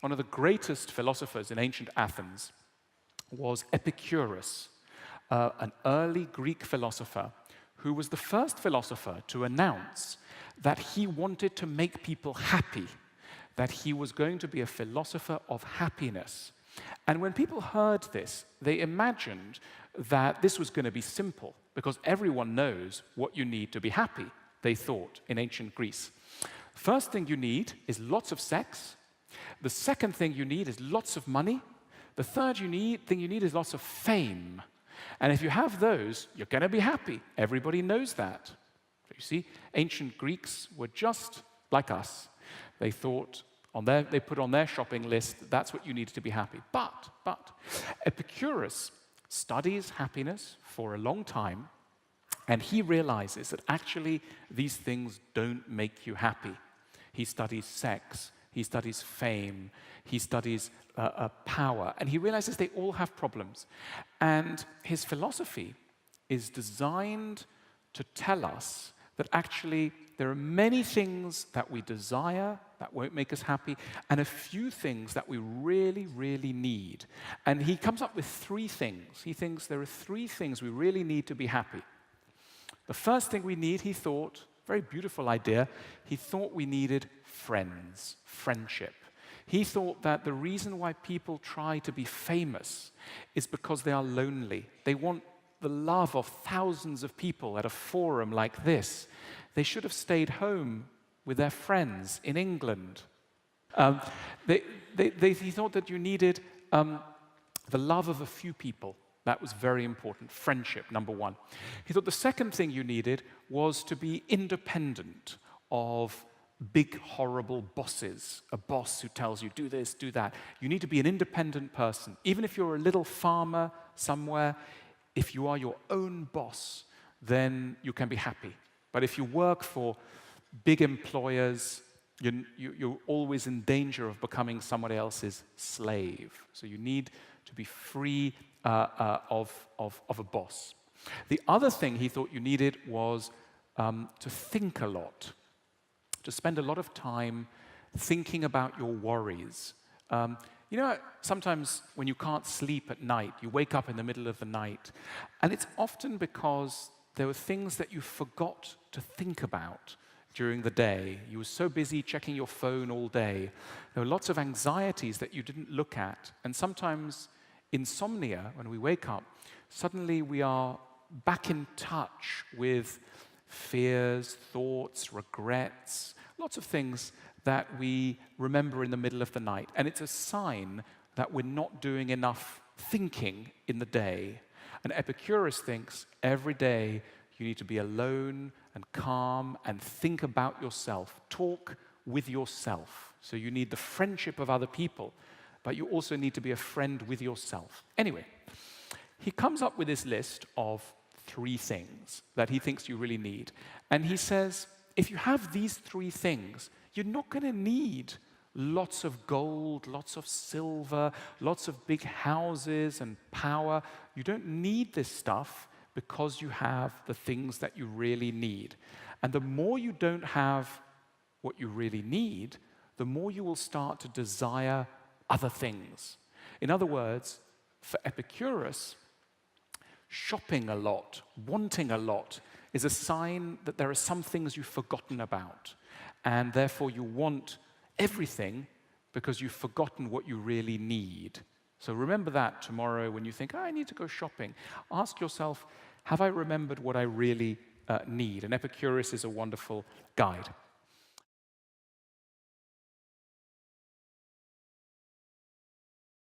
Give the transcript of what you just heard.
one of the greatest philosophers in ancient Athens was Epicurus, an early Greek philosopher who was the first philosopher to announce that he wanted to make people happy, that he was going to be a philosopher of happiness. And when people heard this, they imagined that this was going to be simple, because everyone knows what you need to be happy, they thought, in ancient Greece. First thing you need is lots of sex. The second thing you need is lots of money. The third thing you need is lots of fame. And if you have those, you're going to be happy. Everybody knows that. So you see, ancient Greeks were just like us. They thought, they put on their shopping list, that's what you need to be happy. But Epicurus studies happiness for a long time, and he realizes that actually these things don't make you happy. He studies sex, he studies fame, he studies power, and he realizes they all have problems. And his philosophy is designed to tell us that actually there are many things that we desire that won't make us happy, and a few things that we really, really need. And he comes up with 3 things. He thinks there are 3 things we really need to be happy. The first thing we need, he thought, very beautiful idea, he thought we needed friends, friendship. He thought that the reason why people try to be famous is because they are lonely. They want the love of thousands of people at a forum like this. They should have stayed home with their friends in England. He thought that you needed the love of a few people. That was very important. Friendship, number 1. He thought the second thing you needed was to be independent of big, horrible bosses. A boss who tells you, do this, do that. You need to be an independent person. Even if you're a little farmer somewhere, if you are your own boss, then you can be happy. But if you work for big employers, you're always in danger of becoming somebody else's slave. So you need to be free of a boss. The other thing he thought you needed was to think a lot, to spend a lot of time thinking about your worries. You know, sometimes when you can't sleep at night, you wake up in the middle of the night, and it's often because there were things that you forgot to think about during the day. You were so busy checking your phone all day. There were lots of anxieties that you didn't look at. And sometimes insomnia, when we wake up, suddenly we are back in touch with fears, thoughts, regrets, lots of things that we remember in the middle of the night. And it's a sign that we're not doing enough thinking in the day. And Epicurus thinks every day you need to be alone and calm and think about yourself. Talk with yourself. So you need the friendship of other people, but you also need to be a friend with yourself. Anyway, he comes up with this list of 3 things that he thinks you really need. And he says, if you have these 3 things, you're not going to need lots of gold, lots of silver, lots of big houses and power. You don't need this stuff because you have the things that you really need. And the more you don't have what you really need, the more you will start to desire other things. In other words, for Epicurus, shopping a lot, wanting a lot, is a sign that there are some things you've forgotten about. And therefore you want everything because you've forgotten what you really need. So remember that tomorrow when you think, I need to go shopping. Ask yourself, have I remembered what I really need? And Epicurus is a wonderful guide.